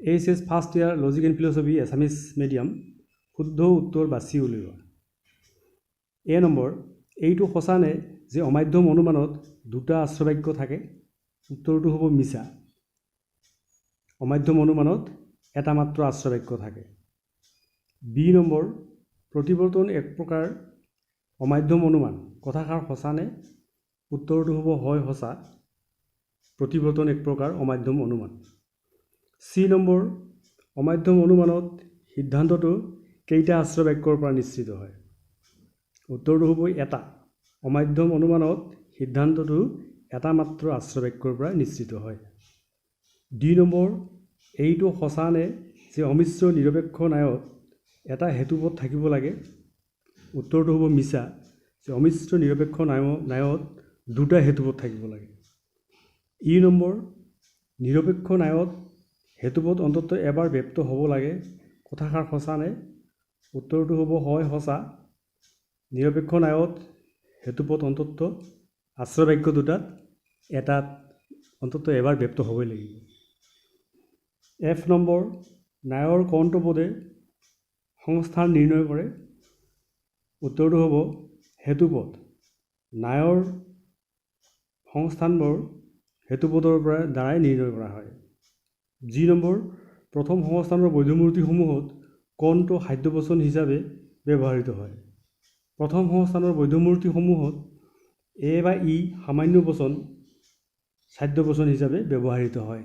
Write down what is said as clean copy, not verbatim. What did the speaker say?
HS first year logic and philosophy Assamese medium শুদ্ধ উত্তৰ বাছি উলিওৱা। এ নম্বৰ, এইটো সঁচানে যে অমাধ্যম অনুমানত দুটা আশ্ৰবাক্য থাকে? উত্তৰটো হ'ব মিছা। অমাধ্যম অনুমানত এটা মাত্ৰ আশ্ৰবাক্য থাকে। বি নম্বৰ, প্ৰতিবৰ্তন এক প্ৰকাৰ অমাধ্যম অনুমান কথাষাৰ সঁচানে? উত্তৰটো হ'ব হয় সঁচা। প্ৰতিবৰ্তন এক প্ৰকাৰ অমাধ্যম অনুমান। চি নম্বৰ, অমাধ্যম অনুমানত সিদ্ধান্তটো কেইটা আশ্ৰবাক্যৰ পৰা নিশ্চিত হয়? উত্তৰটো হ'ব এটা। অমাধ্যম অনুমানত সিদ্ধান্তটো এটা মাত্ৰ আশ্ৰবাক্যৰ পৰা নিশ্চিত হয়। ডি নম্বৰ, এইটো সঁচানে যে অমিশ্ৰ নিৰপেক্ষ ন্যায়ত এটা হেতুপদ থাকিব লাগে? উত্তৰটো হ'ব মিছা। যে অমিশ্ৰ নিৰপেক্ষ ন্যায়ত দুটা হেতুপদ থাকিব লাগে। ই নম্বৰ, নিৰপেক্ষ ন্যায়ত হেতুপদ অন্ততঃ এবাৰ ব্যক্ত হ'ব লাগে কথাষাৰ সঁচানে? উত্তৰটো হ'ব হয় সঁচা। নিৰপেক্ষ ন্যায়ত হেতুপদ অন্ততঃ আশ্ৰবাক্য দুটাত এটাত অন্ততঃ এবাৰ ব্যক্ত হ'বই লাগিব। এফ নম্বৰ, ন্যায়ৰ কোনটো পদে সংস্থান নিৰ্ণয় কৰে? উত্তৰটো হ'ব হেতুপদ। ন্যায়ৰ সংস্থানবোৰ হেতুপদৰ দ্বাৰাই নিৰ্ণয় কৰা হয়। জি নম্বৰ, প্ৰথম সংস্থানৰ বৈধমূৰ্তিসমূহত কোনটো সাধ্যবচন হিচাপে ব্যৱহৃত হয়? প্ৰথম সংস্থানৰ বৈধমূৰ্তিসমূহত এ বা ই সামান্য বচন সাধ্যবচন হিচাপে ব্যৱহৃত হয়।